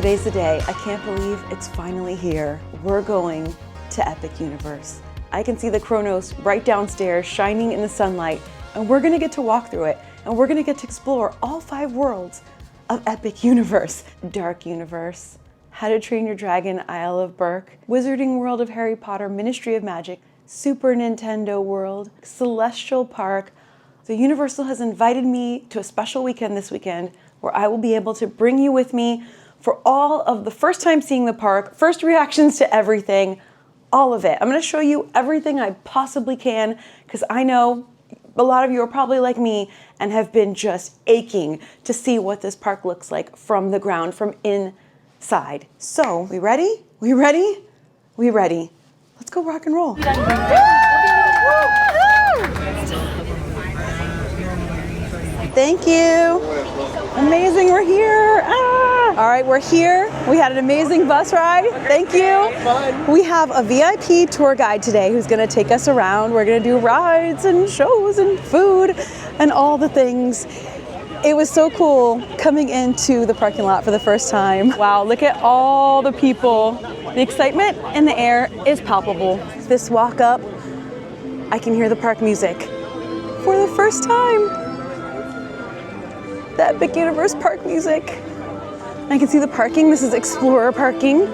Today's the day. I can't believe it's finally here. We're going to Epic Universe. I can see the Kronos right downstairs shining in the sunlight, and we're gonna get to walk through it, and we're gonna get to explore all 5 worlds of Epic Universe. Dark Universe, How to Train Your Dragon, Isle of Berk, Wizarding World of Harry Potter, Ministry of Magic, Super Nintendo World, Celestial Park. So Universal has invited me to a special weekend this weekend where I will be able to bring you with me for all of the first time seeing the park, first reactions to everything, all of it. I'm gonna show you everything I possibly can because I know a lot of you are probably like me and have been just aching to see what this park looks like from the ground, from inside. So, we ready? We ready? We ready. Let's go rock and roll. Thank you. Amazing, we're here. All right, we're here. We had an amazing bus ride. Thank you. We have a VIP tour guide today who's gonna take us around. We're gonna do rides and shows and food and all the things. It was so cool coming into the parking lot for the first time. Wow, look at all the people. The excitement in the air is palpable. This walk up, I can hear the park music for the first time. The Epic Universe park music. I can see the parking. This is Explorer parking.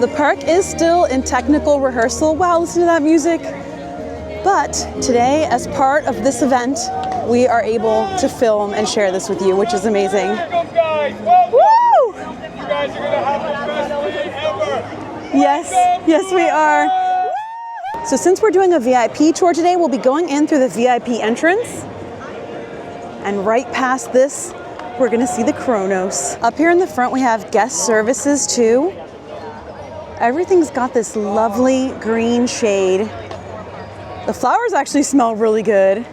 The park is still in technical rehearsal. Wow, listen to that music. But today, as part of this event, we are able to film and share this with you, which is amazing. Woo! You guys are gonna have the best day ever. Yes, yes we are. So since we're doing a VIP tour today, we'll be going in through the VIP entrance. And right past this, we're gonna see the Kronos. Up here in the front, we have guest services too. Everything's got this lovely green shade. The flowers actually smell really good.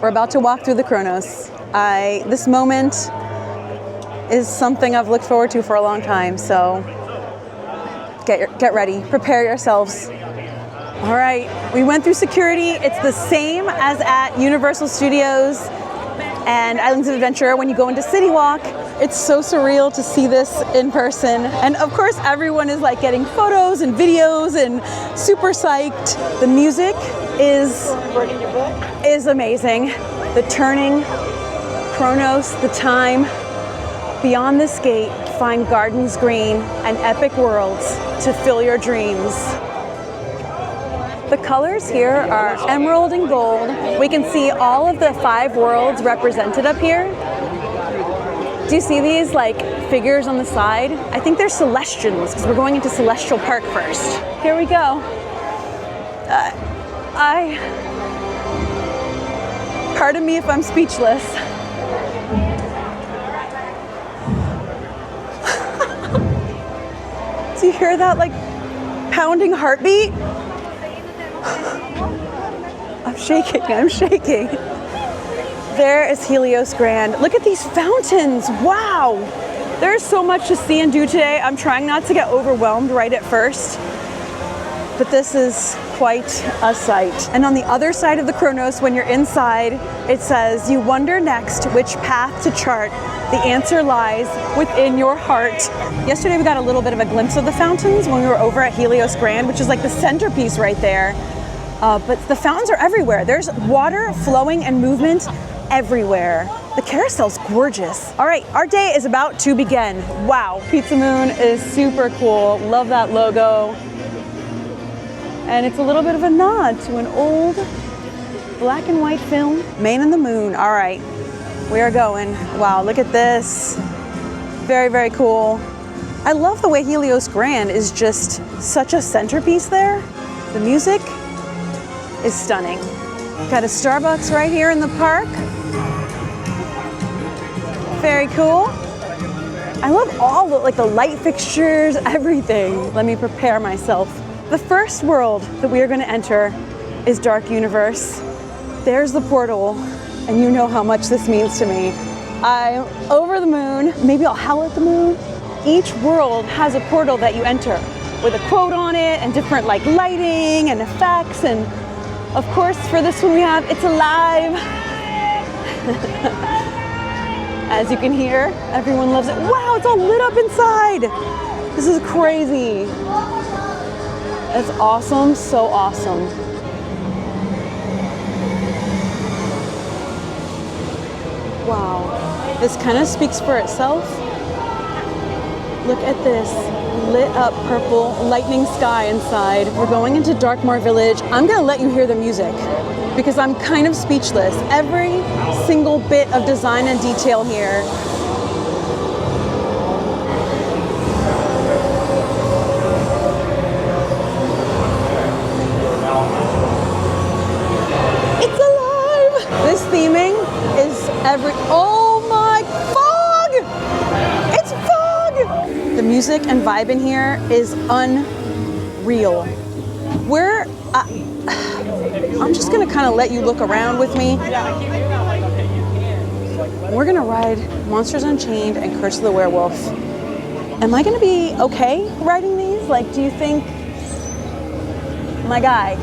We're about to walk through the Kronos. This moment is something I've looked forward to for a long time, so get ready, prepare yourselves. All right, we went through security. It's the same as at Universal Studios and Islands of Adventure when you go into City Walk. It's so surreal to see this in person. And of course, everyone is like getting photos and videos and super psyched. The music is amazing. The turning, Kronos, the time. Beyond this gate, find gardens green and epic worlds to fill your dreams. The colors here are emerald and gold. We can see all of the 5 worlds represented up here. Do you see these like figures on the side? I think they're Celestials because we're going into Celestial Park first. Here we go. Pardon me if I'm speechless. Do you hear that like pounding heartbeat? I'm shaking. There is Helios Grand. Look at these fountains, wow. There's so much to see and do today. I'm trying not to get overwhelmed right at first, but this is quite a sight. And on the other side of the Kronos, when you're inside, it says, you wonder next which path to chart. The answer lies within your heart. Yesterday we got a little bit of a glimpse of the fountains when we were over at Helios Grand, which is like the centerpiece right there. But the fountains are everywhere. There's water flowing and movement everywhere. The carousel's gorgeous. All right, our day is about to begin. Wow, Pizza Moon is super cool. Love that logo. And it's a little bit of a nod to an old black and white film. Man in the Moon, all right. We are going. Wow, look at this. Very, very cool. I love the way Helios Grand is just such a centerpiece there. The music is stunning. Got a Starbucks right here in the park. Very cool. I love all the light fixtures, everything. Let me prepare myself. The first world that we are going to enter is Dark Universe. There's the portal, and you know how much this means to me. I'm over the moon. Maybe I'll howl at the moon. Each world has a portal that you enter with a quote on it and different lighting and effects. And of course, for this one we have It's Alive. As you can hear, everyone loves it. Wow, it's all lit up inside. This is crazy. That's awesome, so awesome. Wow, this kind of speaks for itself. Look at this lit up purple lightning sky inside. We're going into Darkmoor Village. I'm gonna let you hear the music because I'm kind of speechless. Every single bit of design and detail here. It's alive! This theming is oh my, fog! It's fog! The music and vibe in here is unreal. I'm just gonna kind of let you look around with me. We're gonna ride Monsters Unchained and Curse of the Werewolf. Am I gonna be okay riding these? Like, do you think, my guy,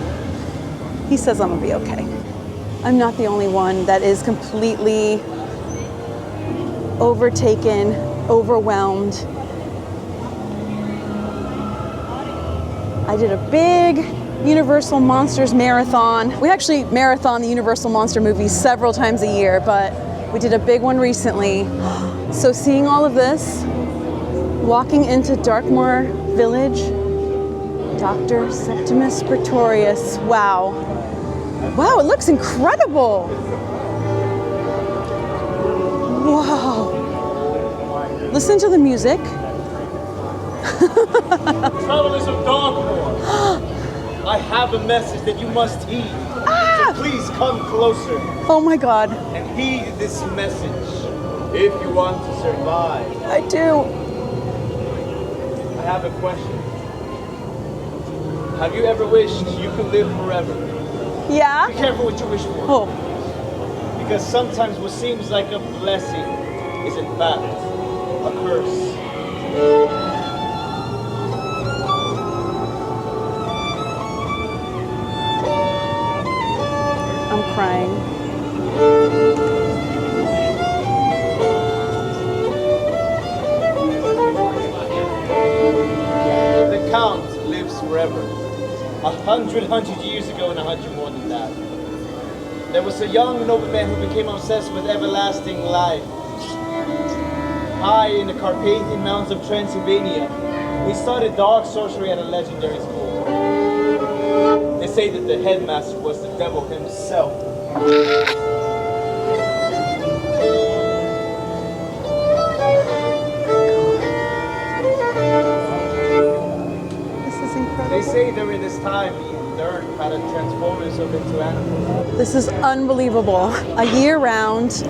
he says I'm gonna be okay. I'm not the only one that is completely overtaken, overwhelmed. I did a big Universal Monsters marathon. We actually marathon the Universal Monster movies several times a year, but we did a big one recently. So seeing all of this, walking into Darkmoor Village, Dr. Septimus Pretorius, wow. Wow, it looks incredible. Wow. Listen to the music. Travelers of Darkmoor, I have a message that you must heed. So please come closer. Oh my God. And heed this message if you want to survive. I do. I have a question. Have you ever wished you could live forever? Yeah? Be careful what you wish for. Oh. Because sometimes what seems like a blessing is in fact a curse. I'm crying. The Count lives forever. 100 years ago and 100 more than that. There was a young nobleman who became obsessed with everlasting life. High in the Carpathian Mountains of Transylvania, he studied dark sorcery at a legendary school. They say that the headmaster was the devil himself. This is incredible. They say during this time he learned how to transform himself into animals. This is unbelievable. A year-round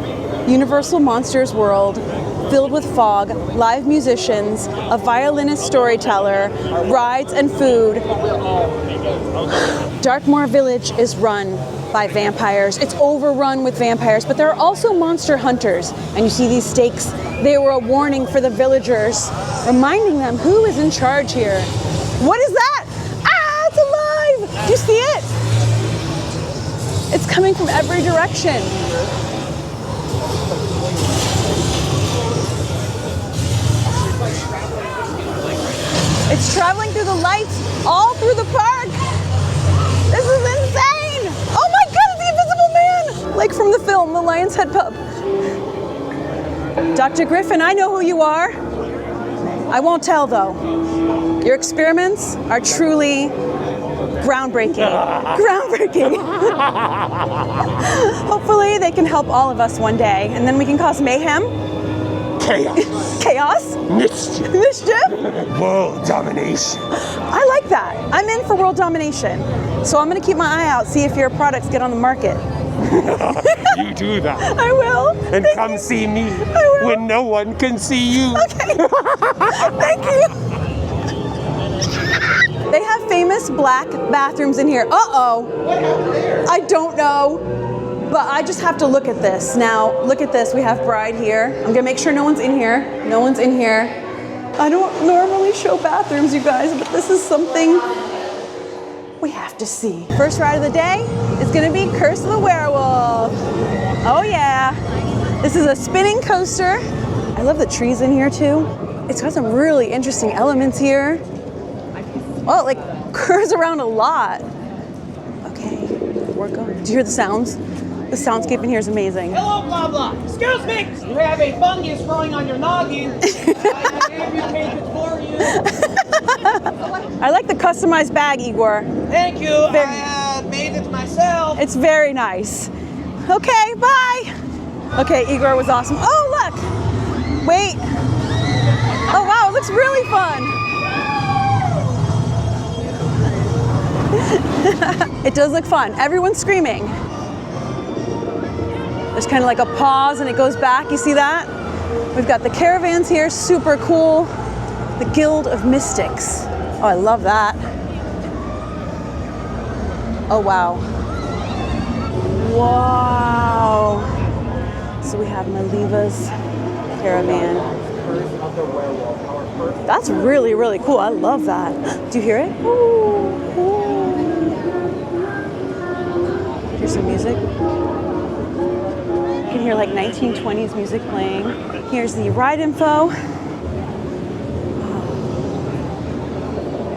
Universal Monsters world filled with fog, live musicians, a violinist storyteller, rides and food. Darkmoor Village is run by vampires. It's overrun with vampires, but there are also monster hunters. And you see these stakes. They were a warning for the villagers, reminding them who is in charge here. What is that? Ah, it's alive! Do you see it? It's coming from every direction. It's traveling through the lights, all through the park. This is insane! Oh my God, it's the Invisible Man! Like from the film, The Lion's Head Pub. Dr. Griffin, I know who you are. I won't tell though. Your experiments are truly groundbreaking. Groundbreaking. Hopefully they can help all of us one day, and then we can cause mayhem. Chaos. Chaos? Mischief. Mischief? World domination. I like that. I'm in for world domination. So I'm going to keep my eye out, see if your products get on the market. You do that. I will. And come see me when no one can see you. Okay. Thank you. They have famous black bathrooms in here. Uh-oh. What happened there? I don't know. But I just have to look at this. Now, look at this. We have Bride here. I'm gonna make sure no one's in here. No one's in here. I don't normally show bathrooms, you guys, but this is something we have to see. First ride of the day is gonna be Curse of the Werewolf. Oh yeah. This is a spinning coaster. I love the trees in here too. It's got some really interesting elements here. Oh, it like curves around a lot. Okay, we're going. Do you hear the sounds? The soundscape in here is amazing. Hello, blah blah. Excuse me. You have a fungus growing on your noggin. I amputated it for you. I like the customized bag, Ygor. Thank you. I made it myself. It's very nice. Okay, bye. Okay, Ygor was awesome. Oh, look. Wait. Oh, wow, it looks really fun. It does look fun. Everyone's screaming. There's kind of like a pause and it goes back. You see that? We've got the caravans here, super cool. The Guild of Mystics. Oh, I love that. Oh, wow. Wow. So we have Maleva's caravan. That's really, really cool. I love that. Do you hear it? Ooh, ooh. Here's some music. You can hear like 1920s music playing. Here's the ride info.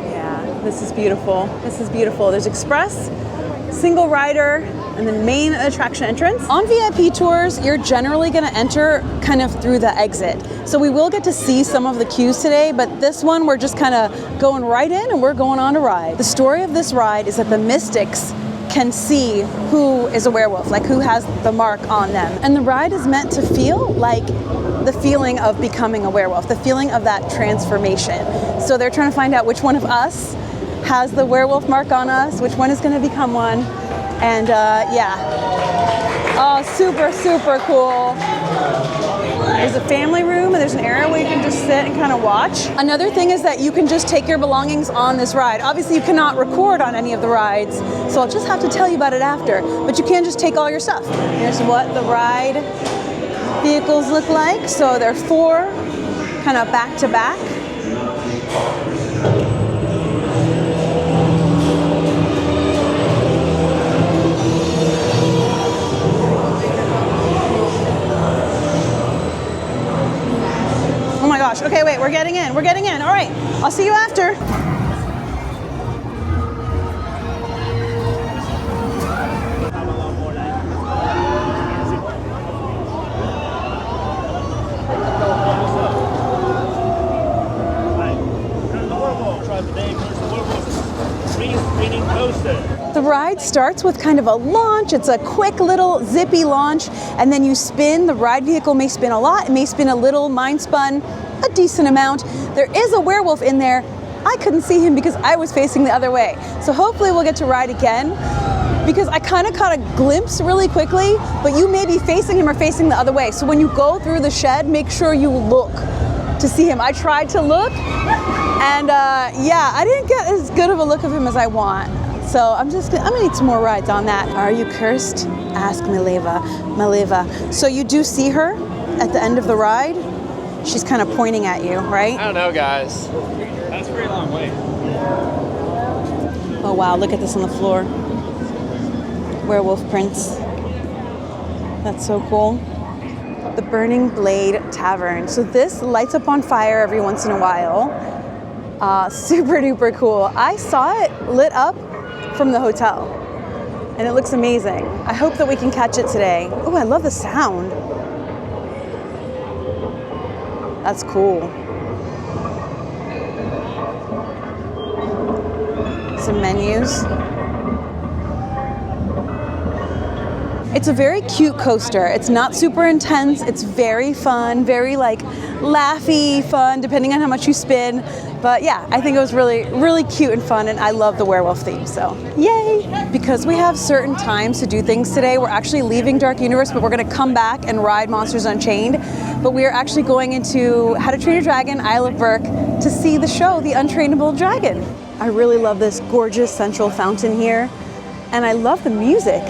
Yeah, this is beautiful. This is beautiful. There's express, single rider, and the main attraction entrance. On VIP tours, you're generally gonna enter kind of through the exit. So we will get to see some of the queues today, but this one we're just kind of going right in and we're going on a ride. The story of this ride is that the mystics can see who is a werewolf, like who has the mark on them. And the ride is meant to feel like the feeling of becoming a werewolf, the feeling of that transformation. So they're trying to find out which one of us has the werewolf mark on us, which one is gonna become one. And yeah, oh, super, super cool. There's a family room and there's an area where you can just sit and kind of watch. Another thing is that you can just take your belongings on this ride. Obviously you cannot record on any of the rides, so I'll just have to tell you about it after, but you can just take all your stuff. Here's what the ride vehicles look like. So they're 4 kind of back to back. Oh my gosh, okay, wait, we're getting in. All right, I'll see you after. The ride starts with kind of a launch. It's a quick little zippy launch, and then you spin. The ride vehicle may spin a lot, it may spin a little. Mine spun a decent amount. There is a werewolf in there. I couldn't see him because I was facing the other way. So hopefully we'll get to ride again, because I kind of caught a glimpse really quickly, but you may be facing him or facing the other way. So when you go through the shed, make sure you look to see him. I tried to look, and yeah, I didn't get as good of a look of him as I want. So I'm gonna need some more rides on that. Are you cursed? Ask Maleva. So you do see her at the end of the ride. She's kind of pointing at you, right? I don't know, guys. That's a very long way. Oh wow, look at this on the floor. Werewolf prints. That's so cool. The Burning Blade Tavern. So this lights up on fire every once in a while. Super duper cool. I saw it lit up from the hotel, and it looks amazing. I hope that we can catch it today. Oh, I love the sound. That's cool. Some menus. It's a very cute coaster. It's not super intense. It's very fun, very like laughy fun, depending on how much you spin. But yeah, I think it was really, really cute and fun, and I love the werewolf theme, so yay! Because we have certain times to do things today, we're actually leaving Dark Universe, but we're gonna come back and ride Monsters Unchained. But we are actually going into How to Train Your Dragon, Isle of Berk, to see the show, The Untrainable Dragon. I really love this gorgeous central fountain here, and I love the music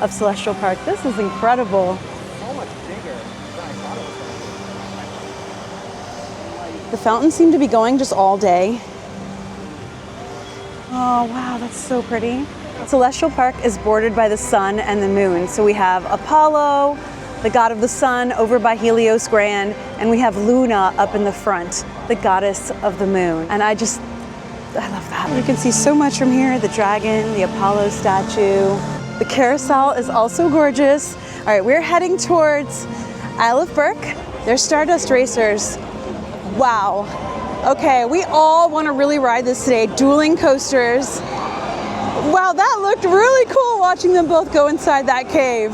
of Celestial Park. This is incredible. So much bigger than I thought it was. The fountains seem to be going just all day. Oh wow, that's so pretty. Celestial Park is bordered by the sun and the moon. So we have Apollo, the god of the sun over by Helios Grand, and we have Luna up in the front, the goddess of the moon. And I love that. You can see so much from here, the dragon, the Apollo statue. The carousel is also gorgeous. All right, we're heading towards Isle of Berk. There's Stardust Racers. Wow. Okay, we all want to really ride this today. Dueling coasters. Wow, that looked really cool watching them both go inside that cave.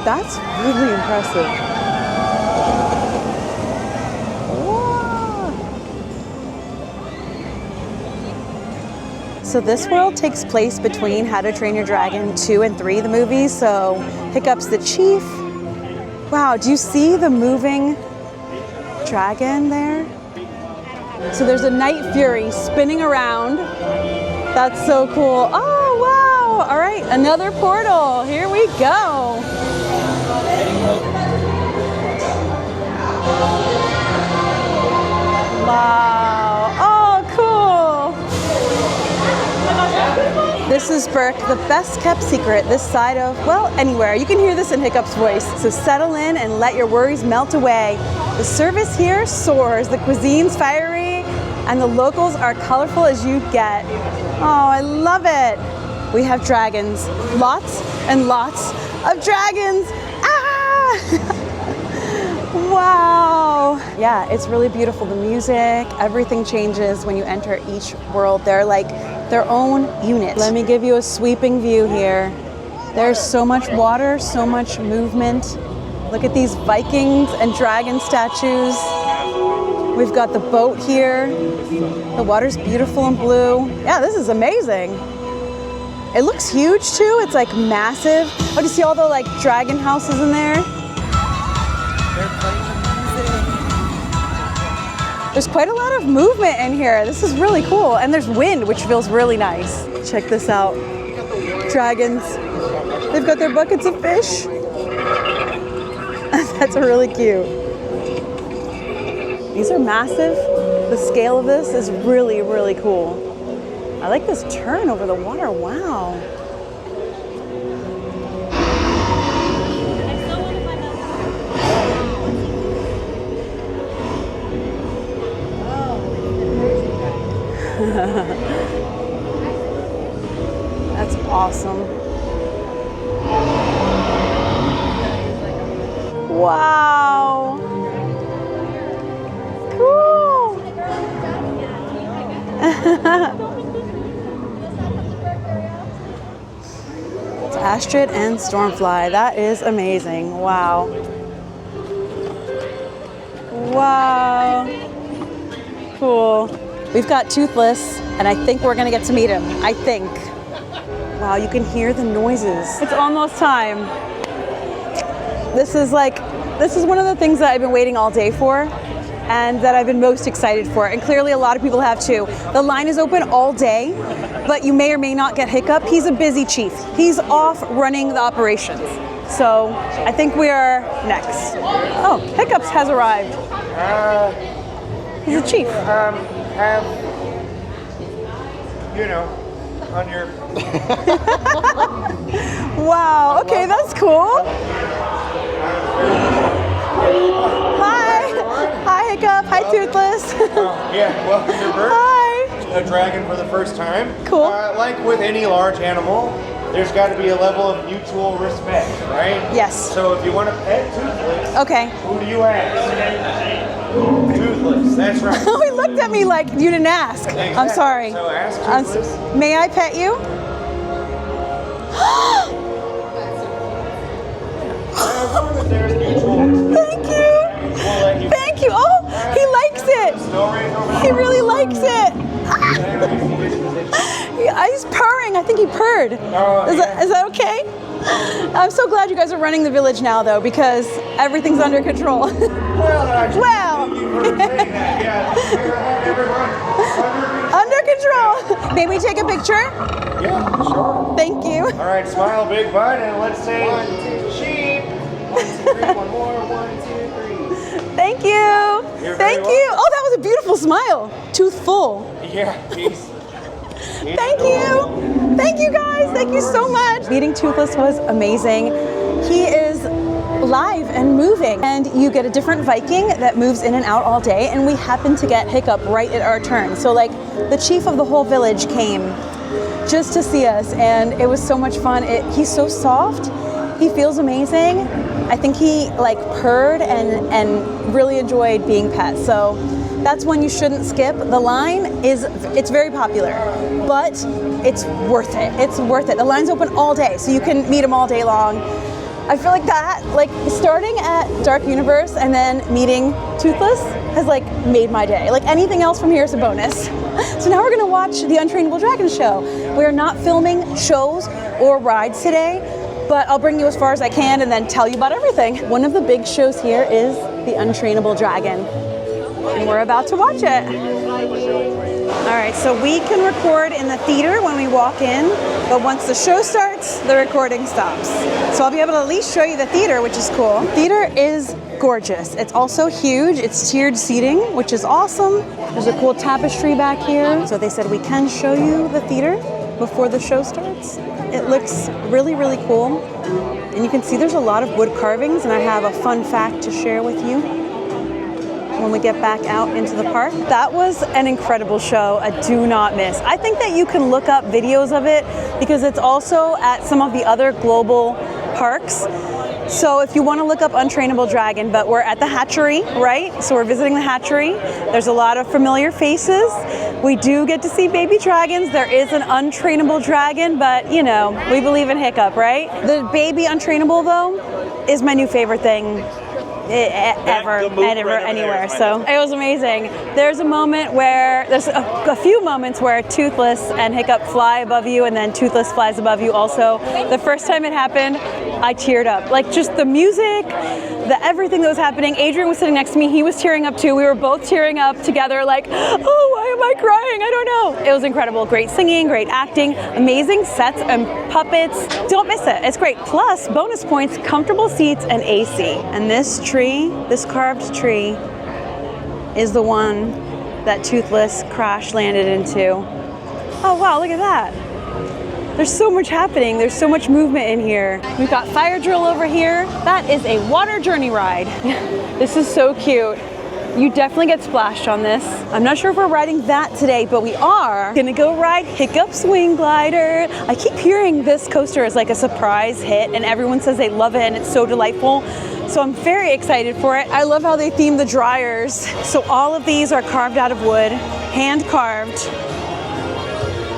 That's really impressive. Whoa. So this world takes place between How to Train Your Dragon 2 and 3, the movies. So Hiccups the chief. Wow, do you see the moving dragon there? So there's a Night Fury spinning around. That's so cool. Oh, wow. All right, another portal. Here we go. Wow. Oh, cool. This is Berk, the best kept secret this side of, well, anywhere. You can hear this in Hiccups' voice. So settle in and let your worries melt away. The service here soars, the cuisine's fiery, and the locals are colorful as you get. Oh, I love it. We have dragons, lots and lots of dragons. Ah! Wow. Yeah, it's really beautiful. The music, everything changes when you enter each world. They're like their own unit. Let me give you a sweeping view here. There's so much water, so much movement. Look at these Vikings and dragon statues. We've got the boat here. The water's beautiful and blue. Yeah, this is amazing. It looks huge too. It's like massive. Oh, do you see all the like dragon houses in there? There's quite a lot of movement in here. This is really cool. And there's wind, which feels really nice. Check this out. Dragons. They've got their buckets of fish. That's really cute. These are massive. The scale of this is really, really cool. I like this turn over the water. Wow. That's awesome. Wow. Cool. It's Astrid and Stormfly. That is amazing. Wow. Wow. Cool. We've got Toothless, and I think we're gonna get to meet him. I think. Wow, you can hear the noises. It's almost time. This is one of the things that I've been waiting all day for, and that I've been most excited for, and clearly a lot of people have too. The line is open all day, but you may or may not get Hiccup. He's a busy chief. He's off running the operations. So I think we are next. Oh, Hiccups has arrived. He's a chief. Have, you know, on your... Wow, okay, that's cool. Hi. Hi, Hiccup. Hi, Toothless. Yeah, welcome to Berk. Hi. A dragon for the first time. Cool. Like with any large animal, there's got to be a level of mutual respect, right? Yes. So if you want to pet Toothless, Okay. who do you ask? Toothless, that's right. Oh, he looked at me like you didn't ask. Exactly. I'm sorry. So ask I'm Toothless. May I pet you? As long as there's mutual respect, Thank you. we'll let you. Thank you. Oh, he likes it. He really likes it. He's purring. I think he purred. Is that okay? I'm so glad you guys are running the village now, though, because everything's under control. Well. Under control. May we take a picture? Yeah, sure. Thank you. All right, smile, big bud, and let's say sheep. 1, 2, 3. One more. 1, 2, 3. Thank you. You're Thank very you. Oh, that was a beautiful smile. Tooth full. Yeah, he's Thank you. Thank you guys, thank you so much. Meeting Toothless was amazing. He is live and moving, and you get a different Viking that moves in and out all day, and we happened to get Hiccup right at our turn. So like the chief of the whole village came just to see us, and it was so much fun. He's so soft, he feels amazing. I think he like purred and really enjoyed being pet. So that's one you shouldn't skip. The line it's very popular, but it's worth it. It's worth it. The line's open all day, so you can meet him all day long. I feel like that, like starting at Dark Universe and then meeting Toothless has like made my day. Like anything else from here is a bonus. So now we're gonna watch the Untrainable Dragon show. We're not filming shows or rides today, but I'll bring you as far as I can and then tell you about everything. One of the big shows here is the Untrainable Dragon, and we're about to watch it. All right, so we can record in the theater when we walk in, but once the show starts, the recording stops. So I'll be able to at least show you the theater, which is cool. Theater is gorgeous. It's also huge. It's tiered seating, which is awesome. There's a cool tapestry back here. So they said we can show you the theater before the show starts. It looks really, really cool. And you can see there's a lot of wood carvings, and I have a fun fact to share with you when we get back out into the park. That was an incredible show, a do not miss. I think that you can look up videos of it because it's also at some of the other global parks. So if you want to look up Untrainable Dragon, but we're at the hatchery, right? So we're visiting the hatchery. There's a lot of familiar faces. We do get to see baby dragons. There is an untrainable dragon, but you know, we believe in Hiccup, right? The baby untrainable though is my new favorite thing ever, anywhere. So it was amazing. There's a moment where, there's a few moments where Toothless and Hiccup fly above you, and then Toothless flies above you also. The first time it happened, I teared up. Like just the music, everything that was happening. Adrian was sitting next to me, he was tearing up too. We were both tearing up together like, oh, why am I crying? I don't know. It was incredible. Great singing, great acting, amazing sets and puppets. Don't miss it. It's great. Plus, bonus points, comfortable seats, and AC. And this tree, this carved tree, is the one that Toothless crash landed into. Oh wow, look at that. There's so much happening. There's so much movement in here. We've got Fire Drill over here. That is a water journey ride. This is so cute. You definitely get splashed on this. I'm not sure if we're riding that today, but we are gonna go ride Hiccups Wing Glider. I keep hearing this coaster is like a surprise hit, and everyone says they love it and it's so delightful. So I'm very excited for it. I love how they theme the dryers. So all of these are carved out of wood, hand carved.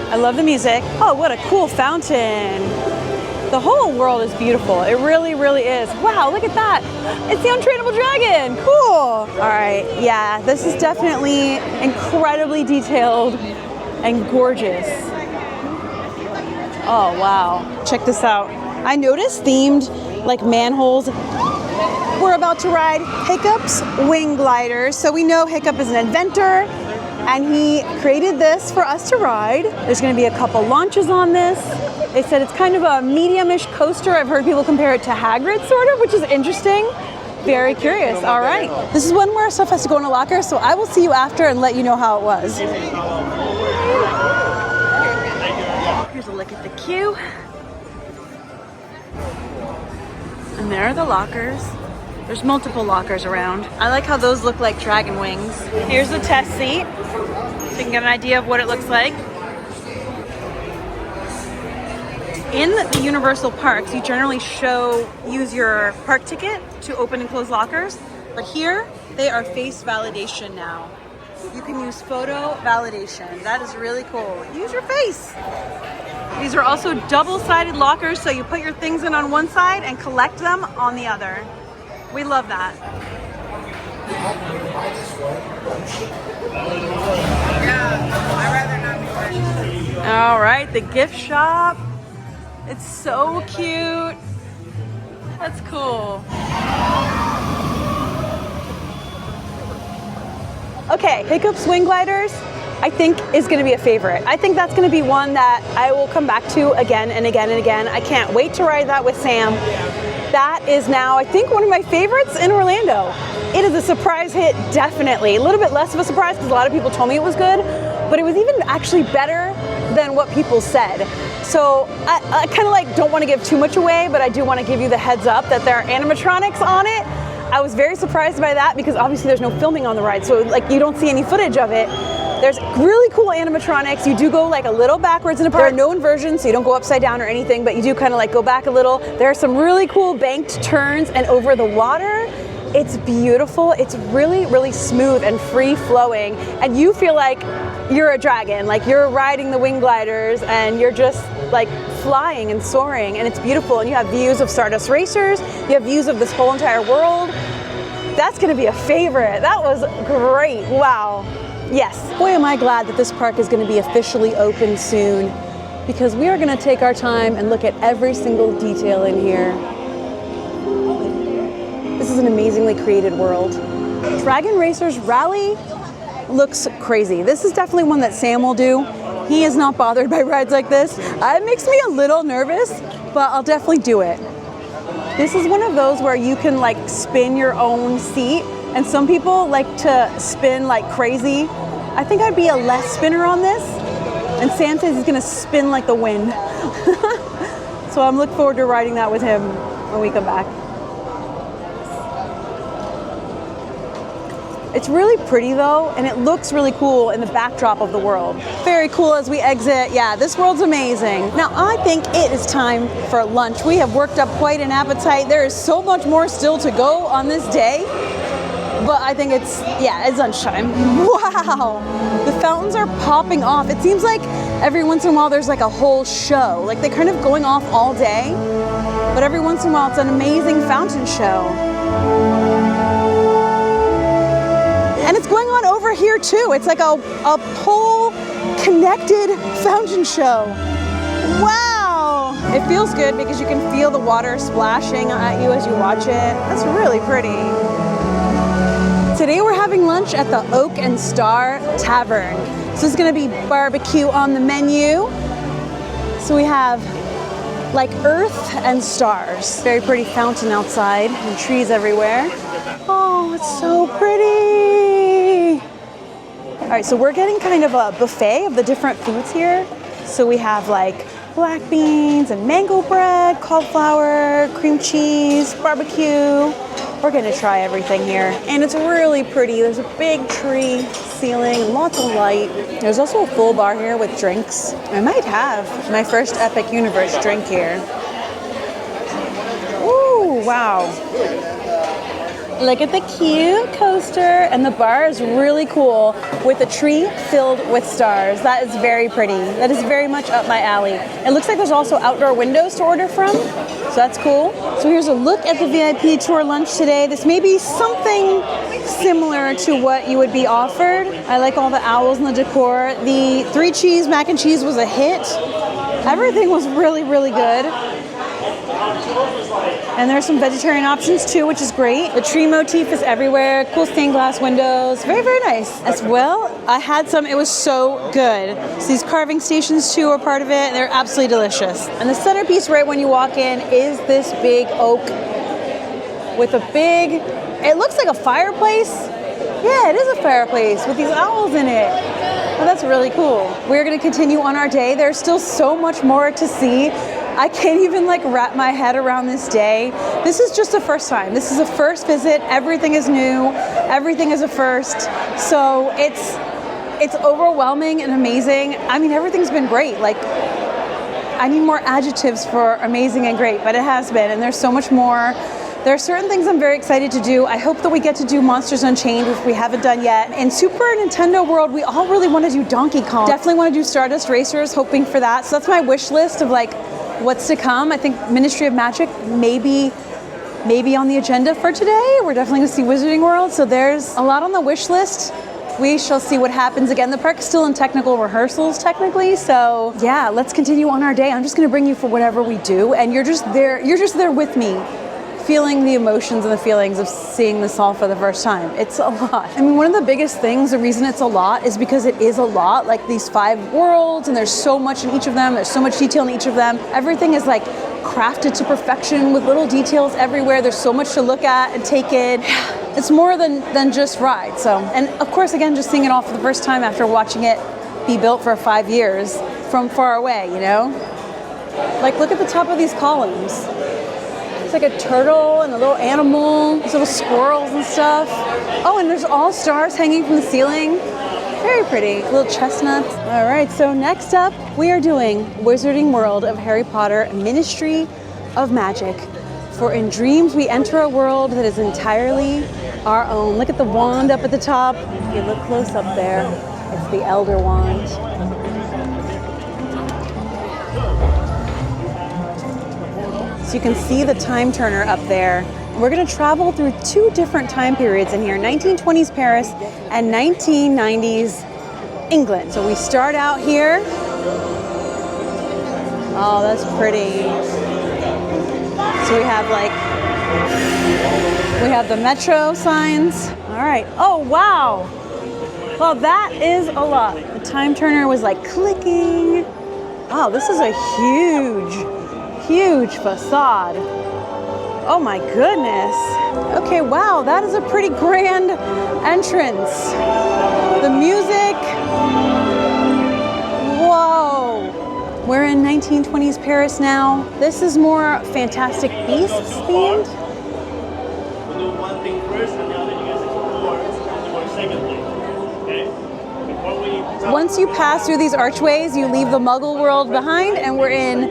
I love the music. Oh, what a cool fountain. The whole world is beautiful. It really, really is. Wow, look at that. It's the Untrainable Dragon. Cool. All right, yeah, this is definitely incredibly detailed and gorgeous. Oh, wow. Check this out. I noticed themed like manholes. We're about to ride Hiccups Wing Gliders. So we know Hiccup is an inventor, and he created this for us to ride. There's gonna be a couple launches on this. They said it's kind of a medium-ish coaster. I've heard people compare it to Hagrid, sort of, which is interesting. Very curious, all right. This is one where stuff has to go in a locker, so I will see you after and let you know how it was. Here's a look at the queue. And there are the lockers. There's multiple lockers around. I like how those look like dragon wings. Here's the test seat, so you can get an idea of what it looks like. In the Universal parks, you generally use your park ticket to open and close lockers, but here they are face validation now. You can use photo validation. That is really cool. Use your face. These are also double-sided lockers, so you put your things in on one side and collect them on the other. We love that. All right, the gift shop. It's so cute. That's cool. Okay, Hiccups Wing Gliders, I think is gonna be a favorite. I think that's gonna be one that I will come back to again and again and again. I can't wait to ride that with Sam. That is now, I think, one of my favorites in Orlando. It is a surprise hit, definitely. A little bit less of a surprise because a lot of people told me it was good, but it was even actually better than what people said. So I kind of like don't want to give too much away, but I do want to give you the heads up that there are animatronics on it. I was very surprised by that because obviously there's no filming on the ride, so like you don't see any footage of it. There's really cool animatronics. You do go like a little backwards in the park. There are no inversions, so you don't go upside down or anything, but you do kind of like go back a little. There are some really cool banked turns and over the water. It's beautiful. It's really, really smooth and free flowing, and you feel like you're a dragon, like you're riding the wing gliders and you're just like flying and soaring, and it's beautiful. And you have views of Stardust Racers, you have views of this whole entire world. That's gonna be a favorite. That was great, wow. Yes, boy am I glad that this park is gonna be officially open soon, because we are gonna take our time and look at every single detail in here. This is an amazingly created world. Dragon Racers Rally looks crazy. This is definitely one that Sam will do. He is not bothered by rides like this. It makes me a little nervous, but I'll definitely do it. This is one of those where you can like spin your own seat, and some people like to spin like crazy. I think I'd be a less spinner on this, and Sam says he's gonna spin like the wind. So I'm looking forward to riding that with him when we come back. It's really pretty though, and it looks really cool in the backdrop of the world. Very cool as we exit. Yeah, this world's amazing. Now I think it is time for lunch. We have worked up quite an appetite. There is so much more still to go on this day, but I think it's lunchtime. Wow, the fountains are popping off. It seems like every once in a while there's like a whole show. Like they're kind of going off all day, but every once in a while it's an amazing fountain show. And it's going on over here too. It's like a whole connected fountain show. Wow! It feels good because you can feel the water splashing at you as you watch it. That's really pretty. Today we're having lunch at the Oak and Star Tavern. So it's gonna be barbecue on the menu. So we have like earth and stars. Very pretty fountain outside and trees everywhere. Oh, it's so pretty. All right, so we're getting kind of a buffet of the different foods here. So we have like black beans and mango bread, cauliflower, cream cheese, barbecue. We're gonna try everything here. And it's really pretty. There's a big tree ceiling, lots of light. There's also a full bar here with drinks. I might have my first Epic Universe drink here. Ooh, wow. Look at the cute coaster, and the bar is really cool with a tree filled with stars. That is very pretty. That is very much up my alley. It looks like there's also outdoor windows to order from, so that's cool. So here's a look at the VIP tour lunch today. This may be something similar to what you would be offered. I like all the owls and the decor. The 3 cheese mac and cheese was a hit. Everything was really, really good. And there's some vegetarian options too, which is great. The tree motif is everywhere. Cool stained glass windows. Very, very nice. As well, I had some. It was so good. So these carving stations too are part of it. They're absolutely delicious. And the centerpiece right when you walk in is this big oak with a big, it looks like a fireplace. Yeah, it is a fireplace with these owls in it. Oh, that's really cool. We're gonna continue on our day. There's still so much more to see. I can't even like wrap my head around this day. This is just a first time. This is a first visit. Everything is new. Everything is a first. So it's overwhelming and amazing. I mean, everything's been great. Like, I need more adjectives for amazing and great, but it has been, and there's so much more. There are certain things I'm very excited to do. I hope that we get to do Monsters Unchained, which we haven't done yet. In Super Nintendo World, we all really want to do Donkey Kong. Definitely want to do Stardust Racers, hoping for that. So that's my wish list of like what's to come. I think Ministry of Magic maybe on the agenda for today. We're definitely going to see Wizarding World. So there's a lot on the wish list. We shall see what happens. Again, the park is still in technical rehearsals technically. So yeah, let's continue on our day. I'm just going to bring you for whatever we do. And you're just there with me, feeling the emotions and the feelings of seeing this all for the first time. It's a lot. I mean, one of the biggest things, the reason it's a lot is because it is a lot, like these 5 worlds, and there's so much in each of them, there's so much detail in each of them. Everything is like crafted to perfection with little details everywhere. There's so much to look at and take in. It's more than just ride. So, and of course, again, just seeing it all for the first time after watching it be built for 5 years from far away, you know? Like, look at the top of these columns. It's like a turtle and a little animal, these little squirrels and stuff. Oh, and there's all stars hanging from the ceiling. Very pretty, little chestnuts. All right, so next up, we are doing Wizarding World of Harry Potter Ministry of Magic. For in dreams, we enter a world that is entirely our own. Look at the wand up at the top. If you look close up there, it's the Elder Wand. So you can see the time turner up there. We're gonna travel through two different time periods in here, 1920s Paris and 1990s England. So we start out here. Oh, that's pretty. So we have the metro signs. All right, oh wow. Well, that is a lot. The time turner was like clicking. Wow, this is a huge facade. Oh my goodness. Okay, wow, that is a pretty grand entrance. The music. Whoa. We're in 1920s Paris now. This is more Fantastic Beasts themed. We'll do one thing first, and the other you guys explore for a second thing. Okay? Before we Once you pass through these archways, you leave the Muggle world behind, and we're in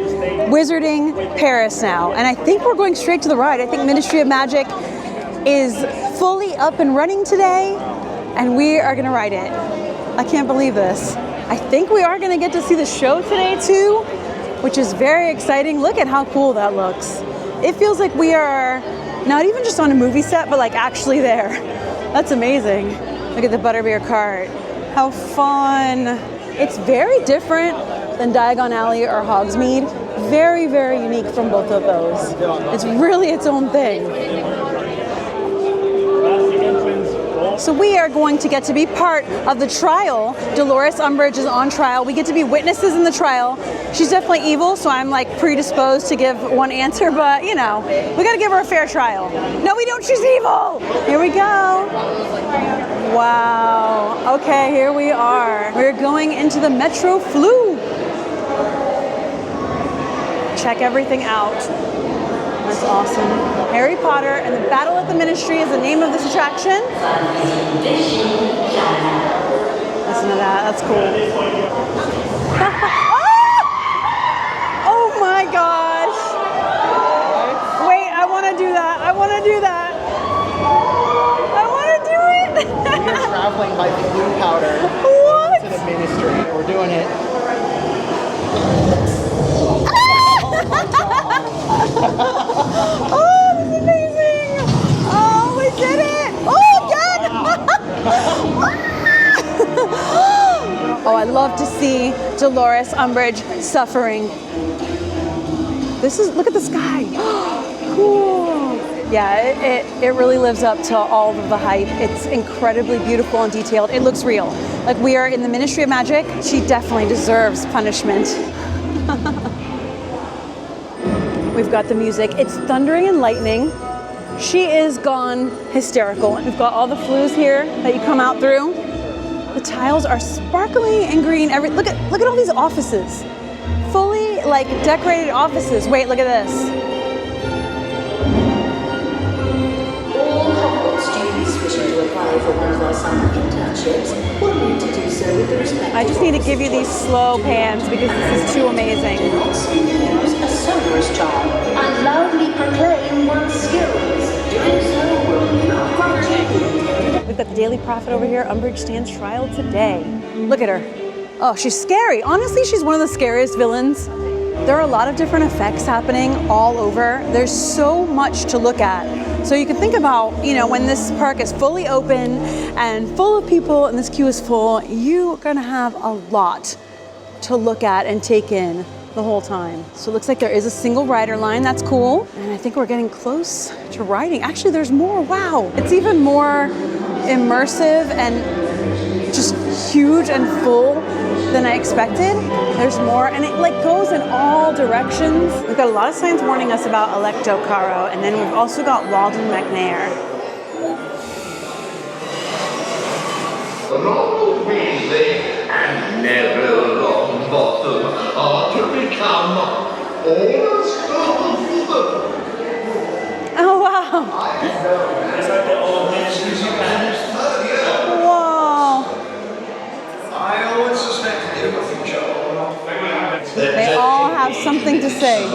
Wizarding Paris now. And I think we're going straight to the ride. I think Ministry of Magic is fully up and running today, and we are gonna ride it. I can't believe this. I think we are gonna get to see the show today too, which is very exciting. Look at how cool that looks. It feels like we are not even just on a movie set, but like actually there. That's amazing. Look at the Butterbeer cart. How fun. It's very different than Diagon Alley or Hogsmeade. Very, very unique from both of those. It's really its own thing. So we are going to get to be part of the trial. Dolores Umbridge is on trial. We get to be witnesses in the trial. She's definitely evil, so I'm like predisposed to give one answer, but you know, we gotta give her a fair trial. No, we don't, she's evil! Here we go. Wow, okay, here we are. We're going into the Metro Flu. Check everything out. That's awesome. Harry Potter and the Battle at the Ministry is the name of this attraction. Listen to that, that's cool. Oh my gosh. Wait, I want to do that. I want to do that. I want to do it. We're traveling by blue powder What? to the Ministry. We're doing it. Oh, this is amazing! Oh, we did it! Oh, again! Oh, I love to see Dolores Umbridge suffering. This is, look at the sky. Cool. Yeah, it really lives up to all of the hype. It's incredibly beautiful and detailed. It looks real. Like we are in the Ministry of Magic. She definitely deserves punishment. We've got the music. It's thundering and lightning. She is gone hysterical. We've got all the flues here that you come out through. The tiles are sparkly and green. Look at all these offices. Fully like decorated offices. Wait, look at this. All Hogwarts students wishing to apply for one of our summer internships will need to do so with the respective I just need to give you these slow pans because this is too amazing. use a sonorous charm and loudly proclaim one's skills. Doing so will not continue. We've got the Daily Prophet over here. Umbridge stands trial today. Look at her. Oh, she's scary. Honestly, she's one of the scariest villains. There are a lot of different effects happening all over. There's so much to look at. So you can think about, you know, when this park is fully open and full of people and this queue is full, you're gonna have a lot to look at and take in the whole time. So it looks like there is a single rider line. That's cool. And I think we're getting close to riding. Actually, there's more. Wow. It's even more immersive and just huge and full than I expected. There's more, and it like goes in all directions. We've got a lot of signs warning us about Electo Caro, and then we've also got Walden McNair. Long weasy and never long bottom are to become Oh, wow. These are the old miniatures you can. Whoa. I always suspected you were future. They all have something to say.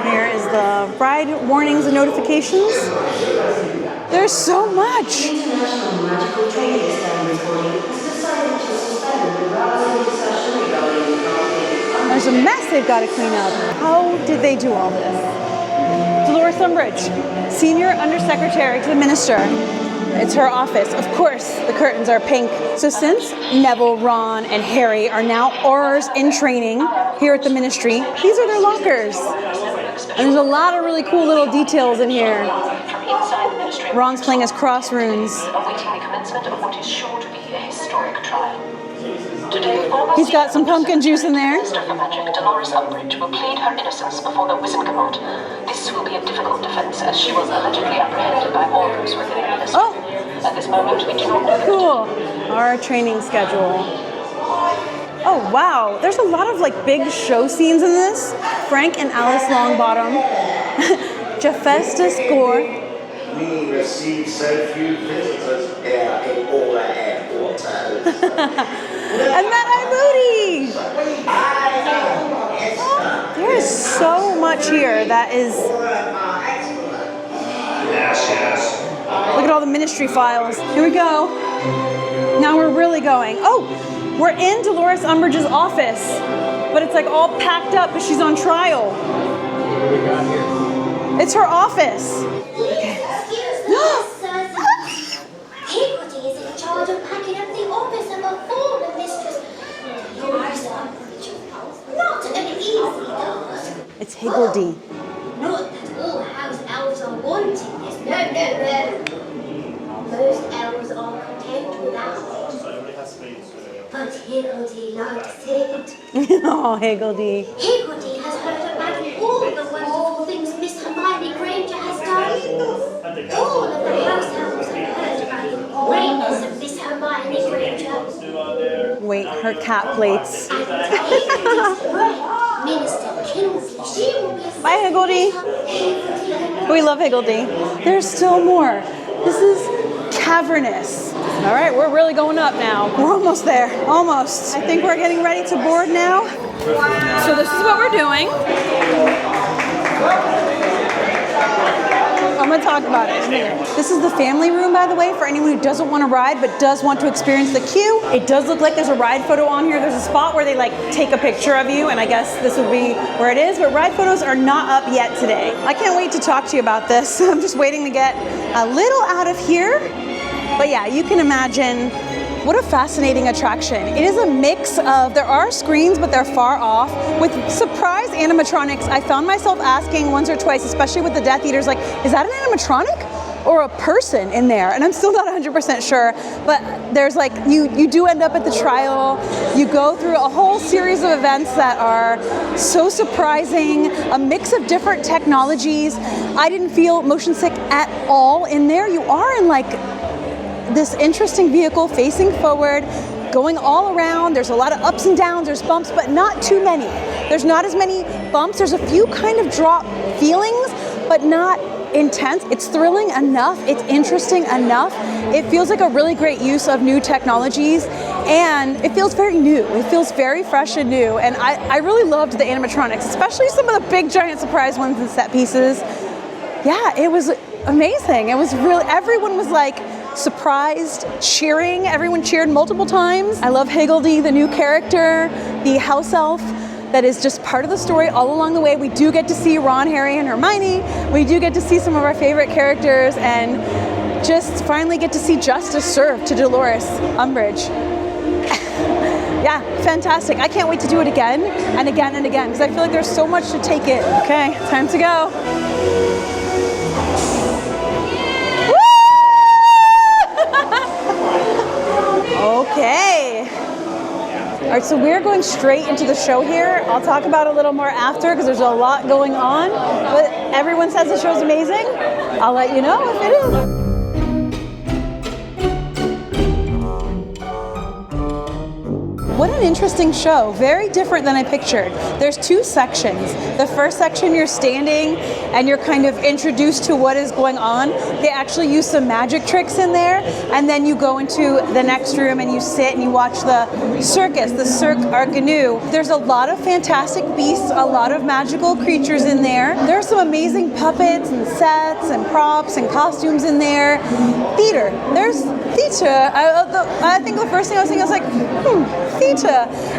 Here is the ride warnings and notifications. There's so much. International Magical Trading Standards Body has decided to suspend the browsing discussion regarding the company. There's a mess they've got to clean up. How did they do all this? Dolores Umbridge, Senior Undersecretary to the Minister. It's her office. Of course, the curtains are pink. So since Neville, Ron, and Harry are now Aurors in training here at the Ministry, these are their lockers. And there's a lot of really cool little details in here. Ron's playing as Cross Runes. Awaiting the commencement of what is sure to be a historic trial. Today, He's got some pumpkin juice in there. Minister for Magic, Dolores Umbridge, will plead her innocence before the Wizengamot. This will be a difficult defense, as she was allegedly apprehended by Aurors within the Ministry. Oh. At this moment, we do not know. Cool. Our training schedule. Oh, wow. There's a lot of like big show scenes in this. Frank and Alice Longbottom. Japhestus Gore. We receive so few visitors here in all our headquarters. And Mad-Eye Moody! There is so much here that is... Yes, yes. Look at all the Ministry files. Here we go. Now we're really going. Oh, we're in Dolores Umbridge's office. But it's like all packed up because she's on trial. What do we got here? It's her office. Hiccups is in charge of packing up the office of a former mistress. Dolores Umbridge. Not an easy task. It's Higgledy. Not that all house elves are wanting this. No. Most elves are content without. But Higgledy likes it. Oh, Higgledy. Higgledy has heard about all the wonderful things Miss Hermione Granger has done. All of the house elves have heard about the greatness of Miss Hermione Granger. Wait, her cat plates. And Higgledy Minister Kingsley, she will be... Bye, Higgledy. We love Higgledy. There's still more. This is cavernous. All right, we're really going up now. We're almost there, almost. I think we're getting ready to board now. So this is what we're doing. I'm gonna talk about it in a minute. This is the family room, by the way, for anyone who doesn't want to ride but does want to experience the queue. It does look like there's a ride photo on here. There's a spot where they like take a picture of you, and I guess this would be where it is, but ride photos are not up yet today. I can't wait to talk to you about this. I'm just waiting to get a little out of here. But yeah, you can imagine what a fascinating attraction. It is a mix of, there are screens, but they're far off. With surprise animatronics, I found myself asking once or twice, especially with the Death Eaters, like, is that an animatronic or a person in there? And I'm still not 100% sure, but there's like, you do end up at the trial. You go through a whole series of events that are so surprising, a mix of different technologies. I didn't feel motion sick at all in there. You are in like, this interesting vehicle facing forward, going all around. There's a lot of ups and downs, there's bumps, but not too many. There's not as many bumps. There's a few kind of drop feelings, but not intense. It's thrilling enough. It's interesting enough. It feels like a really great use of new technologies, and it feels very new. It feels very fresh and new, and I really loved the animatronics, especially some of the big giant surprise ones and set pieces. Yeah, it was amazing. It was really, everyone was like, surprised, cheering. Everyone cheered multiple times. I love Higgledy, the new character, the house elf that is just part of the story all along the way. We do get to see Ron, Harry, and Hermione. We do get to see some of our favorite characters and just finally get to see justice served to Dolores Umbridge. Yeah, fantastic. I can't wait to do it again and again and again because I feel like there's so much to take in. Okay, time to go. Okay. All right, so we're going straight into the show here. I'll talk about it a little more after because there's a lot going on, but everyone says the show's amazing. I'll let you know if it is. What an interesting show. Very different than I pictured. There's two sections. The first section you're standing and you're kind of introduced to what is going on. They actually use some magic tricks in there, and then you go into the next room and you sit and you watch the circus, the Cirque Arganu. There's a lot of fantastic beasts, a lot of magical creatures in there. There's some amazing puppets and sets and props and costumes in there. Theater. There's theater. I think the first thing I was thinking, I was like, theater.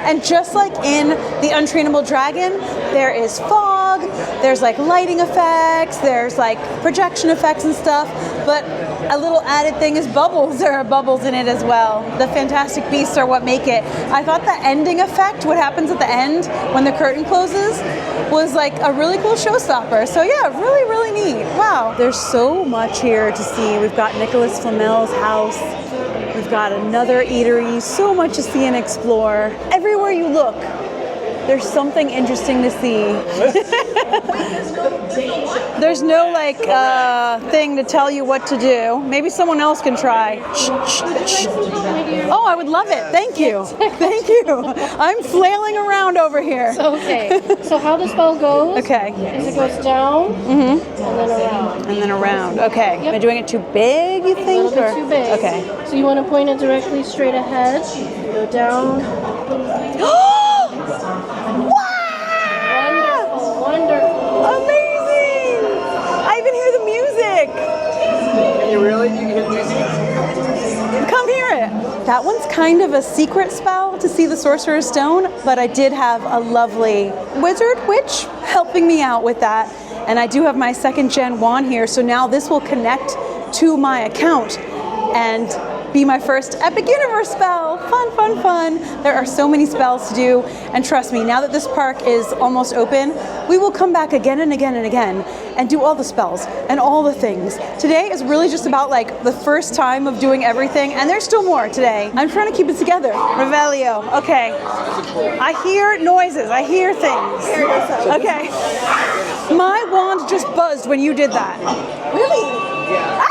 And just like in The Untrainable Dragon, there is fog, there's like lighting effects, there's like projection effects and stuff, but a little added thing is bubbles. There are bubbles in it as well. The fantastic beasts are what make it. I thought the ending effect, what happens at the end when the curtain closes, was like a really cool showstopper. So yeah, really, really neat. Wow. There's so much here to see. We've got Nicholas Flamel's house. We've got another eatery. So much to see and explore. Everywhere you look, there's something interesting to see. There's no like thing to tell you what to do. Maybe someone else can try. Oh, I would love it. Thank you. Thank you. I'm flailing around over here. Okay. So how the spell goes? Okay. Is it goes down and then around. And then around. Okay. Yep. Am I doing it too big, you think? A little bit too big. Okay. So you want to point it directly straight ahead. Go down. Wonderful, wonderful. Amazing! I even hear the music. Can you really? You can hear the music? Come hear it. That one's kind of a secret spell to see the Sorcerer's Stone, but I did have a lovely witch helping me out with that. And I do have my 2nd gen wand here, so now this will connect to my account and be my first Epic Universe spell. Fun, fun, fun. There are so many spells to do, and trust me, now that this park is almost open, we will come back again and again and again and do all the spells and all the things. Today is really just about like the first time of doing everything, and there's still more today. I'm trying to keep it together. Revelio. Okay. I hear noises. I hear things. Okay. My wand just buzzed when you did that. Really? Yeah.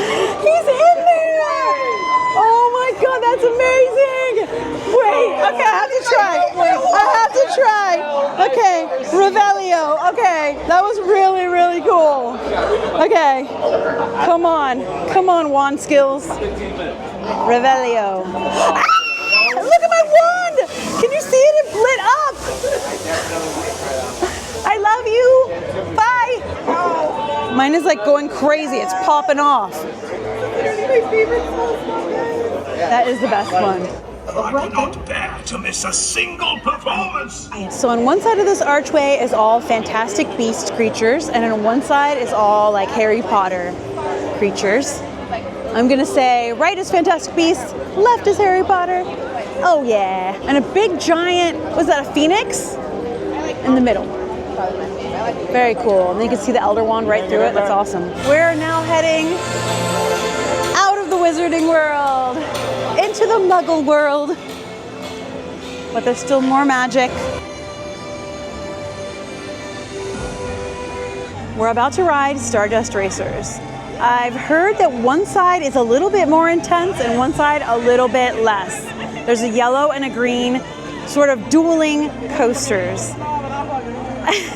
He's in there! Oh my god, that's amazing! Wait, okay, I have to try. Okay, Revelio. Okay, that was really, really cool. Okay, come on, wand skills. Revelio. Ah! Look at my wand! Can you see it? It lit up! I love you. Bye. Mine is like going crazy. It's popping off. That is the best one. I will not bear to miss a single performance. So on one side of this archway is all Fantastic Beast creatures, and on one side is all like Harry Potter creatures. I'm gonna say right is Fantastic Beasts, left is Harry Potter. Oh yeah. And a big giant, was that a phoenix? In the middle. Very cool. And then you can see the Elder Wand right through it. That's awesome. We're now heading out of the wizarding world into the Muggle world. But there's still more magic. We're about to ride Stardust Racers. I've heard that one side is a little bit more intense and one side a little bit less. There's a yellow and a green sort of dueling coasters.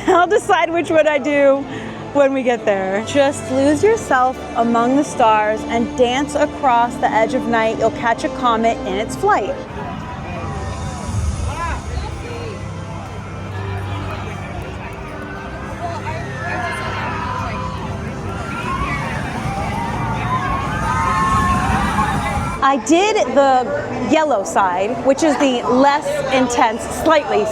I'll decide which one I do when we get there. Just lose yourself among the stars and dance across the edge of night. You'll catch a comet in its flight. I did the yellow side, which is the less intense, slightly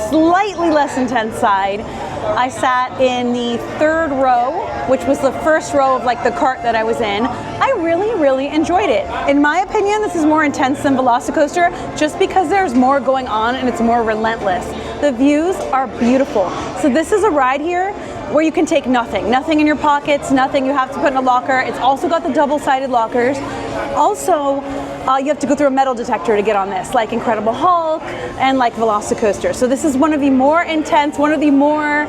less intense side. I sat in the 3rd row, which was the first row of like the cart that I was in. I really enjoyed it. In my opinion, this is more intense than Velocicoaster just because there's more going on and it's more relentless. The views are beautiful. So this is a ride here where you can take nothing in your pockets, nothing you have to put in a locker. It's also got the double-sided lockers. Also, you have to go through a metal detector to get on this, like Incredible Hulk and like Velocicoaster. So this is one of the more intense, one of the more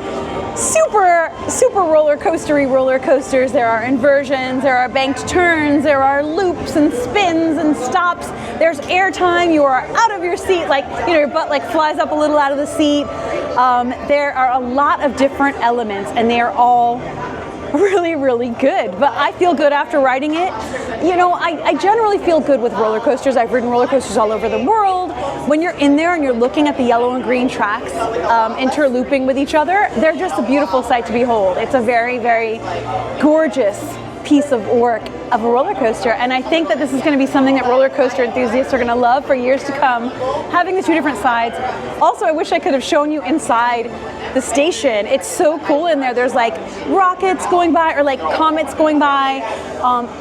super roller coasters. There are inversions, there are banked turns, there are loops and spins and stops. There's airtime. You are out of your seat, like, you know, your butt like flies up a little out of the seat. There are a lot of different elements, and they are all really good. But I feel good after riding it. You know, I generally feel good with roller coasters. I've ridden roller coasters all over the world. When you're in there and you're looking at the yellow and green tracks interlooping with each other, they're just a beautiful sight to behold. It's a very gorgeous piece of work of a roller coaster, and I think that this is going to be something that roller coaster enthusiasts are going to love for years to come, having the two different sides. Also, I wish I could have shown you inside the station. It's so cool in there. There's like rockets going by, or like comets going by.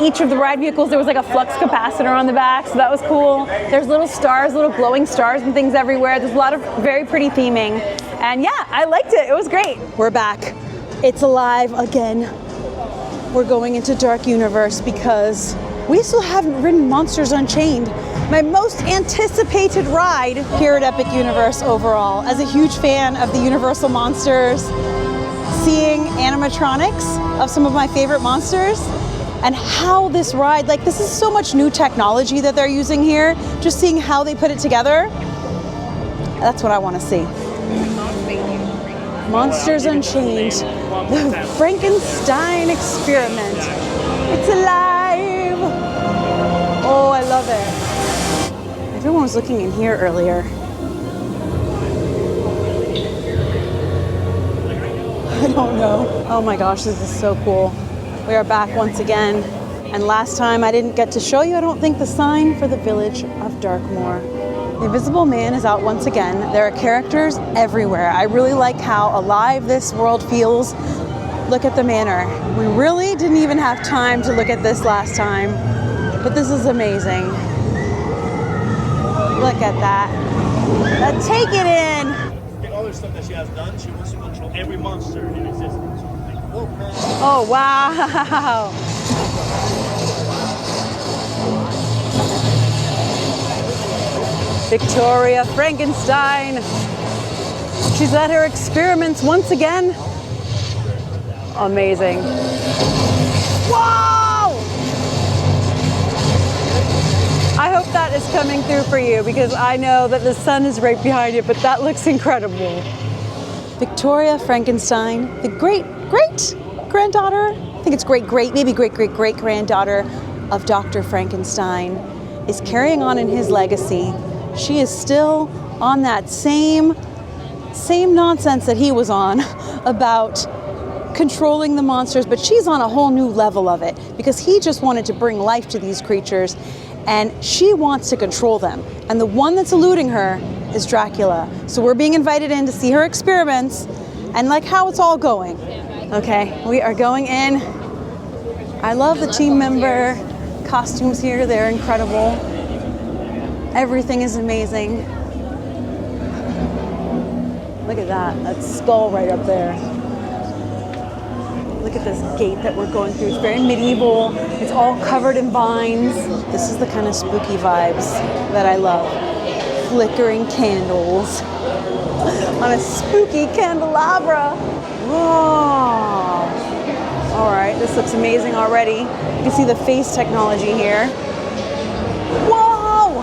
Each of the ride vehicles, there was like a flux capacitor on the back, so that was cool. There's little stars, little glowing stars and things everywhere. There's a lot of very pretty theming, and yeah, I liked it. It was great. We're back. It's alive again. We're going into Dark Universe because we still haven't ridden Monsters Unchained, my most anticipated ride here at Epic Universe overall. As a huge fan of the Universal monsters, seeing animatronics of some of my favorite monsters, and how this ride, like, this is so much new technology that they're using here, just seeing how they put it together, that's what I want to see. Monsters Unchained, the Frankenstein experiment. It's alive! Oh, I love it. Everyone was looking in here earlier. I don't know. Oh my gosh, this is so cool. We are back once again. And last time I didn't get to show you, I don't think, the sign for the village of Darkmoor. The Invisible Man is out once again. There are characters everywhere. I really like how alive this world feels. Look at the manor. We really didn't even have time to look at this last time, but this is amazing. Look at that. Now take it in. The other stuff that she has done, she wants to control every monster in existence. Oh, wow. Victoria Frankenstein. She's at her experiments once again. Amazing. Wow! I hope that is coming through for you, because I know that the sun is right behind it, but that looks incredible. Victoria Frankenstein, the great-granddaughter, I think it's maybe great-great-great-granddaughter of Dr. Frankenstein, is carrying on in his legacy. She is still on that same nonsense that he was on about controlling the monsters, but she's on a whole new level of it, because he just wanted to bring life to these creatures, and she wants to control them. And the one that's eluding her is Dracula. So we're being invited in to see her experiments and like how it's all going. Okay, we are going in. I love the team member costumes here. They're incredible. Everything is amazing. Look at that skull right up there. Look at this gate that we're going through. It's very medieval. It's all covered in vines. This is the kind of spooky vibes that I love. Flickering candles on a spooky candelabra. Whoa. All right, this looks amazing already. You can see the face technology here. Whoa!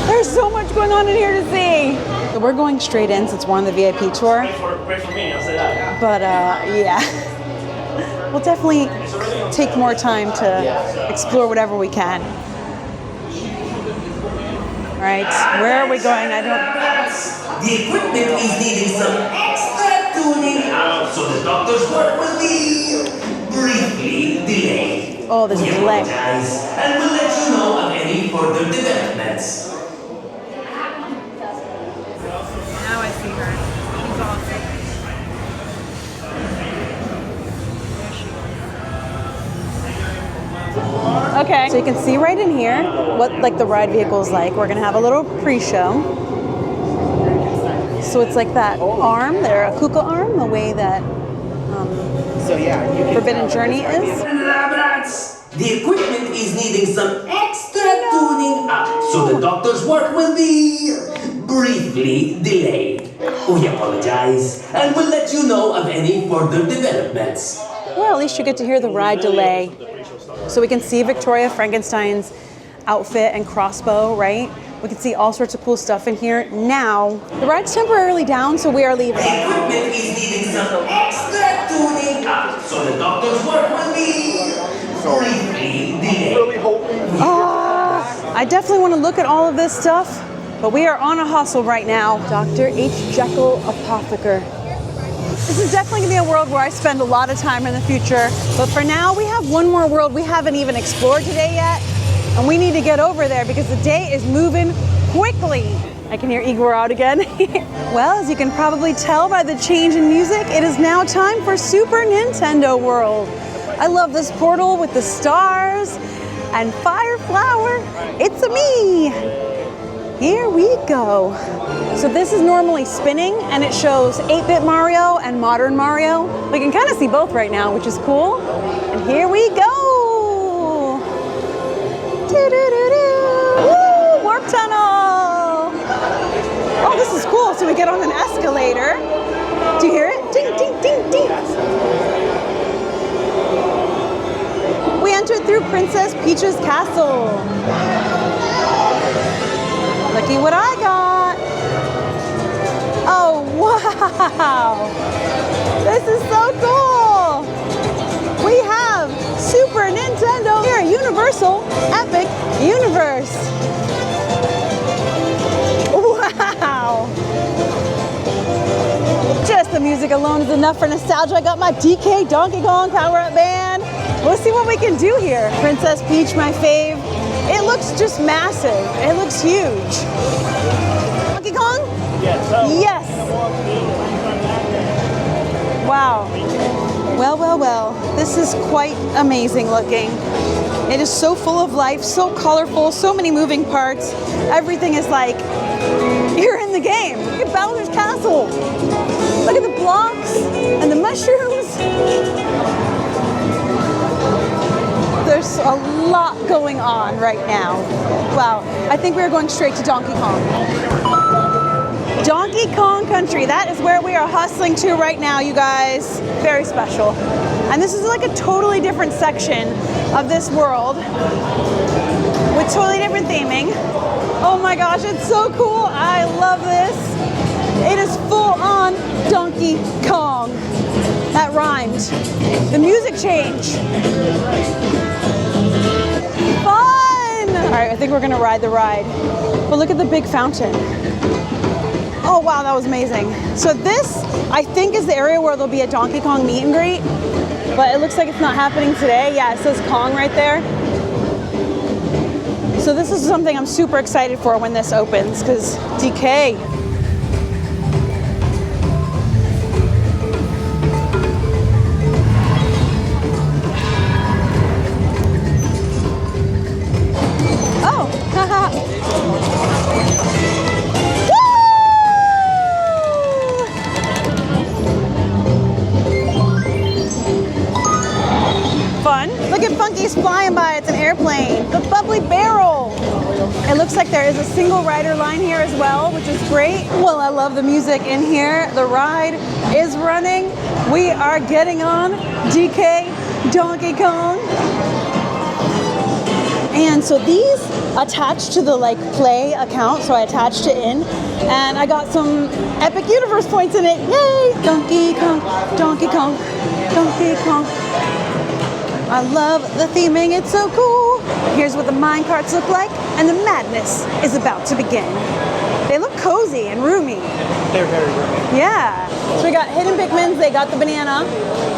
There's so much going on in here to see. So we're going straight in since we're on the VIP tour. Pray for me, I'll say that. But yeah, we'll definitely take more time to explore whatever we can. All right, where are we going? I don't. The equipment is needing some extra tuning, so the doctor's work will be briefly delayed. Oh, there's a delay. Apologize, and we'll let you know of any further developments. Now I see her. She's awesome. Okay, so you can see right in here what like the ride vehicle is like. We're gonna have a little pre-show. So it's like that arm, their Kuka arm, the way that Forbidden Journey is. The equipment is needing some extra extra tuning up, so the doctor's work will be briefly delayed. We apologize, and we'll let you know of any further developments. Well, at least you get to hear the ride delay. So we can see Victoria Frankenstein's outfit and crossbow, right? We can see all sorts of cool stuff in here. Now, the ride's temporarily down, so we are leaving. The equipment is needing some extra tuning up, so the doctor's work will be briefly delayed. I definitely want to look at all of this stuff, but we are on a hustle right now. Dr. H. Jekyll Apotheker. This is definitely going to be a world where I spend a lot of time in the future, but for now we have one more world we haven't even explored today yet, and we need to get over there because the day is moving quickly. I can hear Ygor out again. Well, as you can probably tell by the change in music, it is now time for Super Nintendo World. I love this portal with the stars and fire flower. It's a me. Here we go. So this is normally spinning and it shows 8-bit Mario and modern Mario. We can kind of see both right now, which is cool. And here we go. Doo-doo-doo-doo. Woo, warp tunnel. Oh, this is cool. So we get on an escalator. Do you hear it? Ding, ding, ding, ding. We entered through Princess Peach's castle. Looky what I got. Oh, wow. This is so cool. We have Super Nintendo here at Universal Epic Universe. Wow. Just the music alone is enough for nostalgia. I got my DK Donkey Kong power-up band. Let's see what we can do here. Princess Peach, my fave. It looks just massive. It looks huge. Donkey Kong? Yes. Wow. Well, well, well. This is quite amazing looking. It is so full of life, so colorful, so many moving parts. Everything is like, you're in the game. Look at Bowser's Castle. Look at the blocks and the mushrooms. There's a lot going on right now. Wow, I think we're going straight to Donkey Kong. Donkey Kong Country, that is where we are hustling to right now, you guys. Very special. And this is like a totally different section of this world with totally different theming. Oh my gosh, it's so cool. I love this. It is full on Donkey Kong. That rhymed. The music change. Fun! All right, I think we're gonna ride the ride. But look at the big fountain. Oh wow, that was amazing. So this, I think, is the area where there'll be a Donkey Kong meet and greet, but it looks like it's not happening today. Yeah, it says Kong right there. So this is something I'm super excited for when this opens, because DK. Oh, haha. Fun. Look at Funky's flying by. It's an airplane. The bubbly barrel. It looks like there is a single rider line here as well, which is great. Well, I love the music in here. The ride is running. We are getting on DK Donkey Kong. And so these attach to the Play account, so I attached it in, and I got some Epic Universe points in it. Yay! Donkey Kong, Donkey Kong, Donkey Kong. I love the theming, it's so cool. Here's what the minecarts look like, and the madness is about to begin. They look cozy and roomy. They're very roomy. Yeah. So we got Hidden Pikmins, they got the banana.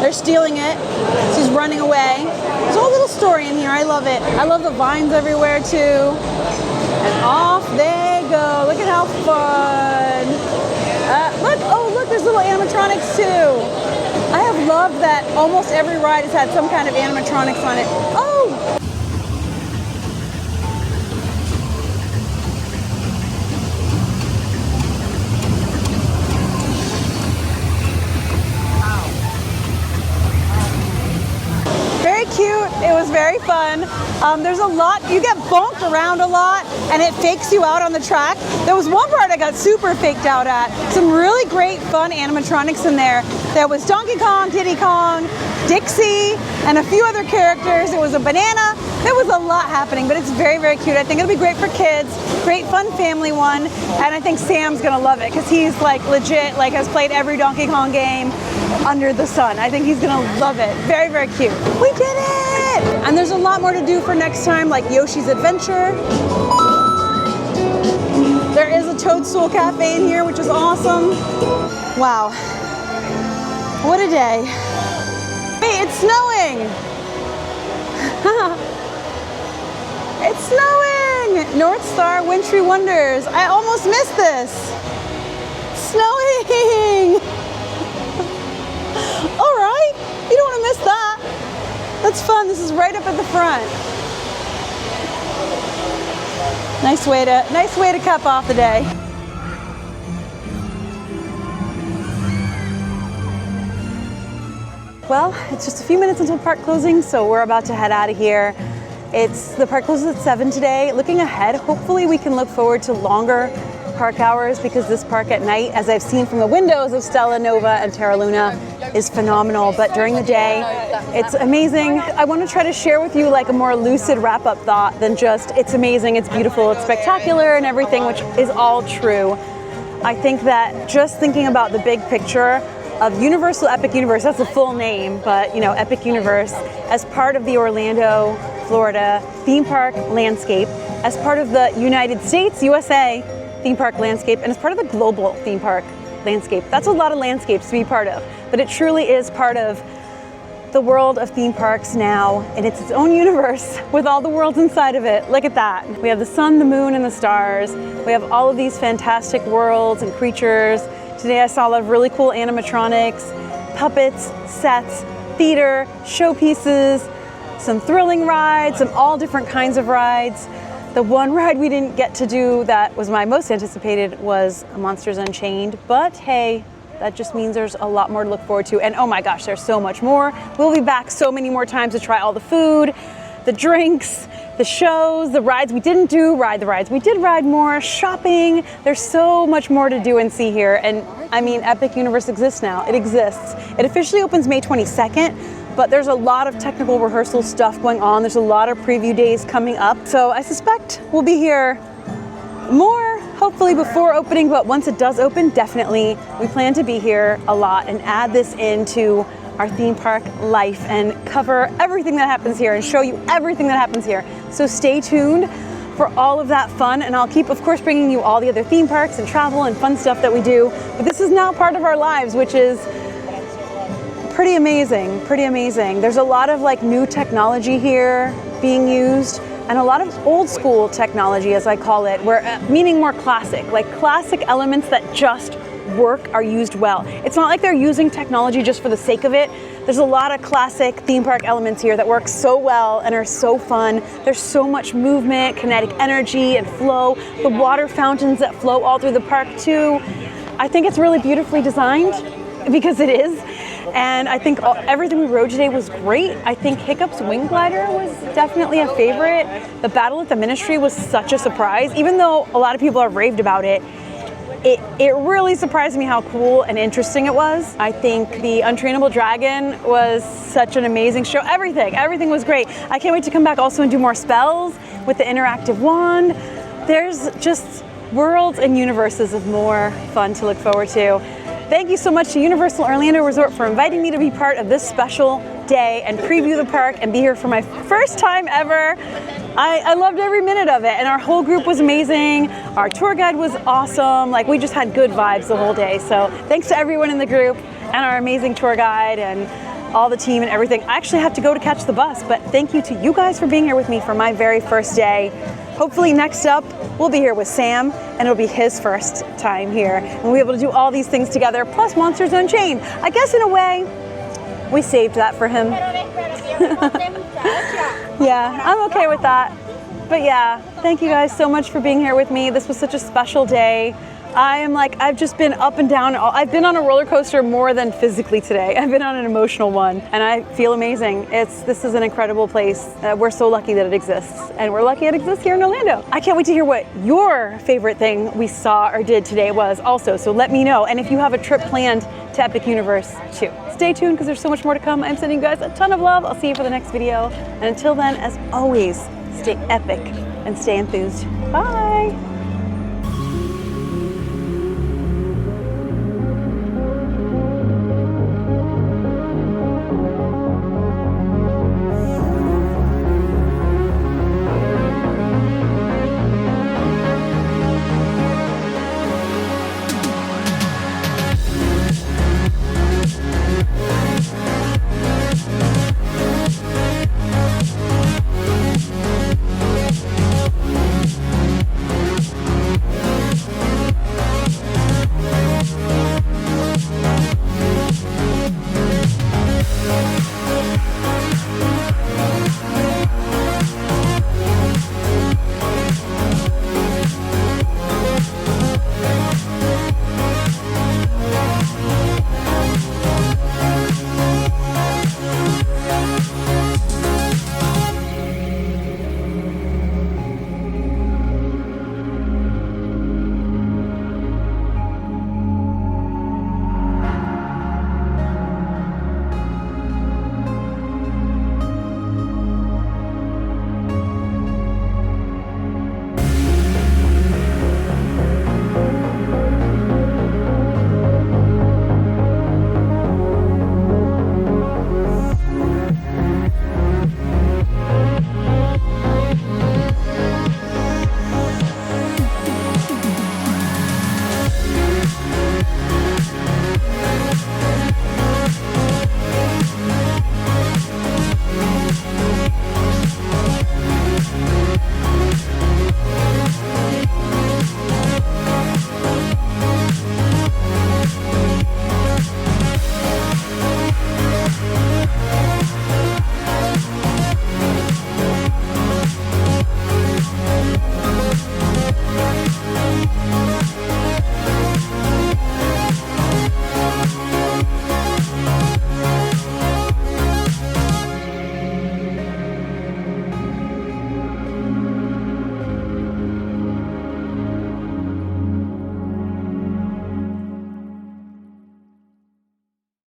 They're stealing it. She's running away. There's a whole little story in here, I love it. I love the vines everywhere too. And off they go. Look at how fun. Look, there's little animatronics too. I have loved that almost every ride has had some kind of animatronics on it. Oh! Very cute. It was very fun. There's a lot, you get bonked around a lot and it fakes you out on the track. There was one part I got super faked out at. Some really great fun animatronics in there. There was Donkey Kong, Diddy Kong, Dixie, and a few other characters. There was a banana. There was a lot happening, but it's very, very cute. I think it'll be great for kids, great fun family one, and I think Sam's gonna love it because he's like legit, like has played every Donkey Kong game under the sun. I think he's gonna love it. Very, very cute. We did it! And there's a lot more to do for next time, like Yoshi's Adventure. There is a Toadstool Cafe in here, which is awesome. Wow. What a day. Hey, it's snowing! It's snowing! North Star Wintry Wonders. I almost missed this. Snowing! All right, you don't want to miss that. That's fun. This is right up at the front. Nice way to cap off the day. Well, it's just a few minutes until park closing, so we're about to head out of here. The park closes at 7 today. Looking ahead, hopefully we can look forward to longer park hours because this park at night, as I've seen from the windows of Stella Nova and Terra Luna, is phenomenal. But during the day, it's amazing. I want to try to share with you like a more lucid wrap-up thought than just it's amazing, it's beautiful, it's spectacular and everything, which is all true. I think that just thinking about the big picture of Universal Epic Universe, that's the full name, but you know, Epic Universe, as part of the Orlando, Florida theme park landscape, as part of the United States, USA theme park landscape, and as part of the global theme park landscape. That's a lot of landscapes to be part of, but it truly is part of the world of theme parks now, and it's its own universe with all the worlds inside of it. Look at that. We have the sun, the moon, and the stars. We have all of these fantastic worlds and creatures. Today I saw a lot of really cool animatronics, puppets, sets, theater, showpieces, some thrilling rides, some all different kinds of rides. The one ride we didn't get to do that was my most anticipated was Monsters Unchained, but hey, that just means there's a lot more to look forward to. And oh my gosh, there's so much more. We'll be back so many more times to try all the food, the drinks, the shows, the rides we didn't do, ride the rides we did ride more, shopping. There's so much more to do and see here. And I mean, Epic Universe exists now. It exists. It officially opens May 22nd, but there's a lot of technical rehearsal stuff going on. There's a lot of preview days coming up. So I suspect we'll be here more, hopefully before opening, but once it does open, definitely. We plan to be here a lot and add this into our theme park life and cover everything that happens here and show you everything that happens here. So stay tuned for all of that fun, and I'll keep, of course, bringing you all the other theme parks and travel and fun stuff that we do. But this is now part of our lives, which is pretty amazing, pretty amazing. There's a lot of like new technology here being used, and a lot of old school technology, as I call it, where meaning more classic, like classic elements that just work are used well. It's not like they're using technology just for the sake of it. There's a lot of classic theme park elements here that work so well and are so fun. There's so much movement, kinetic energy and flow. The water fountains that flow all through the park too. I think it's really beautifully designed because it is. And I think everything we rode today was great. I think Hiccups Wing Glider was definitely a favorite. The Battle at the Ministry was such a surprise. Even though a lot of people have raved about it, it really surprised me how cool and interesting it was. I think the Untrainable Dragon was such an amazing show. Everything was great. I can't wait to come back also and do more spells with the interactive wand. There's just worlds and universes of more fun to look forward to. Thank you so much to Universal Orlando Resort for inviting me to be part of this special day and preview the park and be here for my first time ever. I loved every minute of it, and our whole group was amazing. Our tour guide was awesome. Like, we just had good vibes the whole day. So thanks to everyone in the group and our amazing tour guide and all the team and everything. I actually have to go to catch the bus, but thank you to you guys for being here with me for my very first day. Hopefully next up, we'll be here with Sam, and it'll be his first time here. And we'll be able to do all these things together, plus Monsters Unchained. I guess in a way, we saved that for him. Yeah, I'm okay with that. But yeah, thank you guys so much for being here with me. This was such a special day. I am like, I've just been up and down. I've been on a roller coaster more than physically today. I've been on an emotional one, and I feel amazing. This is an incredible place. We're so lucky that it exists, and we're lucky it exists here in Orlando. I can't wait to hear what your favorite thing we saw or did today was also, so let me know. And if you have a trip planned to Epic Universe too. Stay tuned because there's so much more to come. I'm sending you guys a ton of love. I'll see you for the next video. And until then, as always, stay epic and stay enthused. Bye.